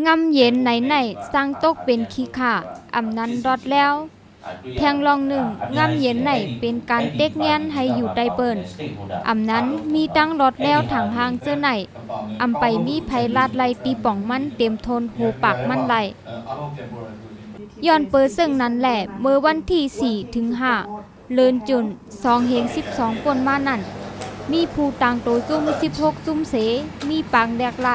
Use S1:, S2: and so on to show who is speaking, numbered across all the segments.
S1: งำเย็นไหนสร้างตกเป็นขี้ข่าอำนั้นรอดแล้วแทงลองหนึ่งงำเย็นไหนเป็นการเต็กเงียนให้อยู่ใต้เปิ้นอำนั้นมีตั้งรอดแล้วถังหางเจอไหนอำไปมีไผลาดไล่ตีป่องมันเต็มทนหูปากมันไหลย้อนเปิดซึ่งนั้นแหละเมื่อวันที่4ถึง5เลินจุน2เฮง12ป่นมานั่นมีผู้ต่างโตจุ่ม16จุ่มเสมีปางแดกไหล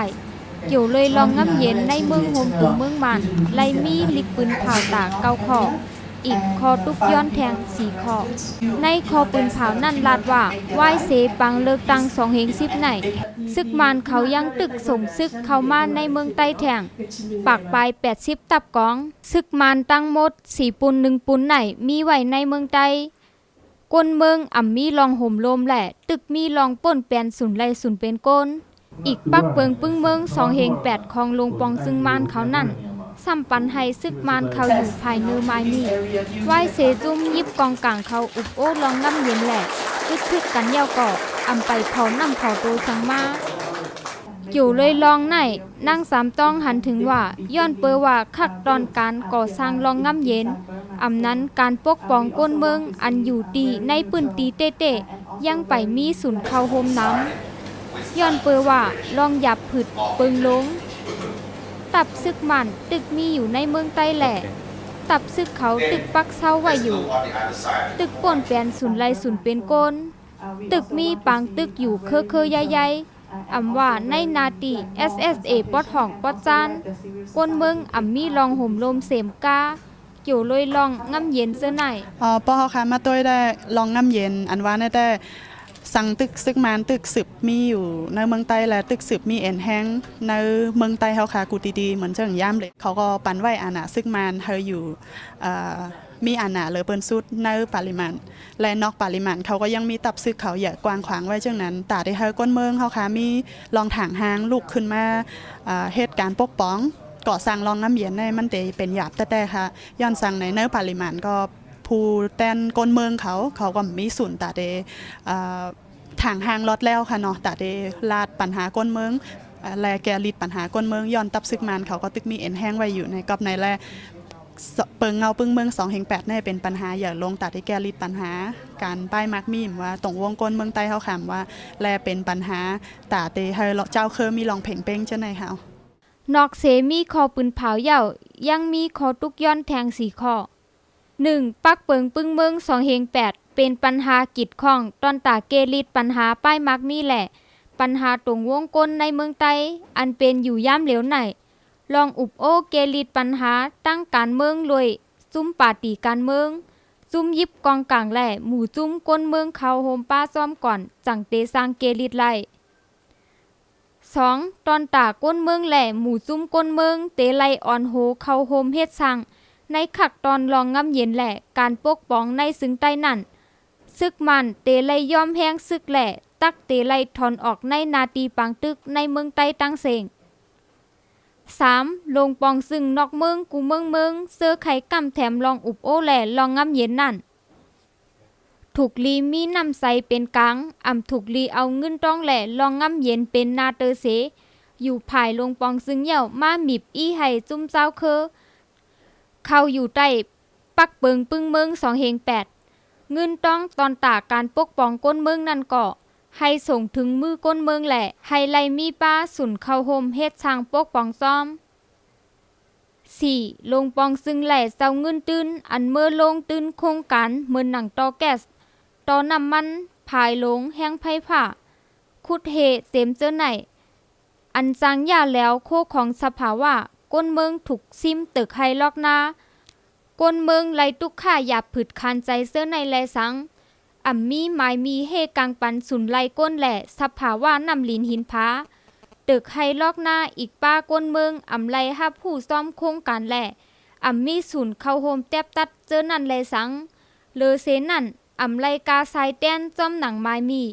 S1: เกี่ยวเลยลองงำเย็นในเมืองโฮมตุเมืองมันไล่มีลิกปืนเผาตาเกาขออีกคอตุกย้อนแทง4คอในคอปืนเผานั่นลาดว่าว่ายเสปังเลิกตัง2เฮง10ไหนซึกมันเขายังตึกส่งซึกเข้ามาในเมืองใต้แทงปากปลาย80ตับกองซึกมันตั้งหมด4ปุน1ปุนไหนมีไว้ในเมืองใต้ก้นเมืองอ่ำมีลองห่มลมแหละตึกมีลองป่นแปลนสุนไลสุนเป็นก้นอีกปักเปิงปึ้งเมือง2เฮง8ของลงปองซึ่งมานเขานั่นซ้ำปันให้ซึกมานเขาอยู่ภายเนื้อไม้นี่ไหว้เสจุ้มยิบกองกลางเขาอุบโอ้ลองน้ำเย็นแหละทึกกันเย้าก่ออำไปเผาน้ำเผาโตสังมาอยู่เลยลองไหนนั่งสามต้องหันถึงว่าย้อนเปอว่าคักตอนการก่อสร้างลองน้ำเย็นอำนั้นการปกป้องก้นเมืองอันอยู่ดีในปืนตีเต้ๆยังไปมีศูนย์เข้าโฮมน้ำย้อนเปอว่าลองหยับผึดเปิงลงตับซึกมันตึกมีอยู่ในเมืองใต้แหล่ตับซึกเขาตึกปักเศร้าไว้อยู่ตึกป่นแปลนศูนย์ไลศูนย์เป็นก้นตึกมีปางตึกอยู่เคอใหญ่ๆอำว่าในนาตี SSA ปอดห้องปอดจานก้นเมืองอำมีลองห่มลมเสมกาเกี่ยวเลยลองงำเย็นเสื้อไหน
S2: ปอค่ะมาต้วยได้ลองงำเย็นอันว่าได้สั่งตึกซึกมานตึกสืบมีอยู่ในเมืองใต้และตึกสืบมีเอ็นแห้งในเมืองใต้เขาค่ะกูดีๆเหมือนเชิงย่ามเลยเขาก็ปันไว้อาณาซึกมานเฮาอยู่มีอาณาเลยเปิ้นสุดในปริมาณและนอกปริมาณเขาก็ยังมีตับซึกเขาใหญ่กว้างขวางไว้เช่นนั้นแต่ได้เฮาก้นเมืองเขาค่ะมีลองถางหางลูกขึ้นมาเหตุการณ์ปกป้องก่อสร้างลองน้ำเย็นในมันเป็นหยาบแต่ค่ะย้อนสั่งในเนื้อปริมาณก็ผู้แตนก้นเมืองเขาก็มีศูนย์แต่เดทางหางลอดแล้วค่ะเนาะแต่เดลาดปัญหาก้นเมืองแลแกลิดปัญหาก้นเมืองย้อนตับซึกมันเขาก็ตึกมีเอ็นแห้งไว้อยู่ในกอบในแลเปิงเงาปึ้งเมือง2เฮง8เนี่ยเป็นปัญหาอย่าลงแต่ที่แกลิดปัญหาการป้ายมักมีมว่าตรงวงก้นเมืองใต้เขาคำว่าแลเป็นปัญหาแต่เดเฮาเจ้าเคยมีลองเพ่งเป้งเจ้าไหนเขา
S1: นอกเสมีคอปืนเผาเหย่ายังมีคอตุกย้อนแทง4ข้อ1ปักเปิงปึ้งเมือง2เฮง8เป็นปัญหากิดข้องตอนตาเกลิดปัญหาป้ายมักนี่แหละปัญหาตรงวงกลในเมืองไต้อันเป็นอยู่ย่ำเหลวไหนลองอุบโอเกลิดปัญหาตั้งการเมืองรวยซุ่มปาตีการเมืองซุ่มยิบกองกลางแหล่หมู่จุ้มก้นเมืองเขาโฮมป้าซ้อมก่อนจังเตสร้างเกลิดไล่2ตอนตาก้นเมืองแหล่หมู่จุ้มก้นเมืองเตไลออนโฮเข้าโฮมเฮ็ดสั่งในขักตอนลองงำเย็นแหละการปกป้องในซึ่งใต้นั่นซึกมันเตไลยอมแห้งซึกแหละตักเตไลถอนออกในนาตีปังตึกในเมืองใต้ตั้งเสง3ลงปองซึ่งนอกเมืองกูเมืองเสื้อไข่กำแถมลองอุบโอแหล่ลองงำเย็นนั่นถูกลีมีน้ำใสเป็นกลางถูกลีเอาเงินต้องแหล่ลองงำเย็นเป็นนาเตอเสอยู่ภายลงปองซึ่งเหี่ยวมาหมิบอี้ให้จุ้มเจ้าเคอเข้าอยู่ใต้ปักเปิงปึ้งเมือง2เฮง8เงินต้องตอนตาการปกป้องก้นเมืองนั่นก็ให้ส่งถึงมือก้นเมืองแหละให้ไล่มีป้าสุนเข้าโฮมเฮ็ดช่างปกป้องซ้อม4ลงปองซึ่งแหล่เซาเงินตื้นอันเมื่อลงตื้นโครงการเหมือนหนังตอแก๊สตอน้ำมันภายลงแห้งไผ่ผ้าขุดเหเต็มเจอไหนอันจังยาแล้วโคของสภาวะก้นเมืองถูกซิมตึกไฮลอกนาก้นเมืองไล่ตุกข่าหยาบผึดคันใจเสื้อในแลสังมีหมายมีเฮกลางปันสุนไล่ก้นแหล่สภาวะน้ำลินหินผาตึกไฮลอกนาอีกป้าก้นเมืองไล่ฮับผู้ซ่อมโครงการแหล่มีศูนย์เข้าโฮมแทบตัดเจอนั่นแลสังเลอเซนั่นไล่กาไซแตนจอมหนังไม้มี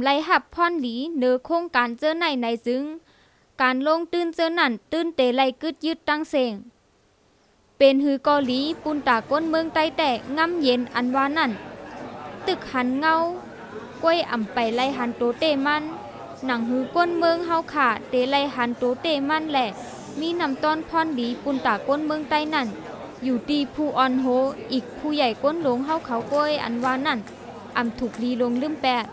S1: ไล่ฮับพรหลีเนอโครงการเจอในซึ่งการลงตื้นเจอนั่นตื้นเตไลกึดยึดตั้งเสงเป็นฮือเกาหลีปุนตาก้นเมืองใต้แต่งำเย็นอันว่านั่นตึกหันเงากล้วยไปไล่หันโตเตมันหนังฮือก้นเมืองเฮาขาเตไลหันโตเตมันแหละ มีนำต้อนพรดีปุนตาก้นเมืองใต้นั่นอยู่ตีผู้ออนโฮอีกผู้ใหญ่ก้นหลงเฮาเขาก้อยอันว่านั่นอำถูกลีลงลืมแปด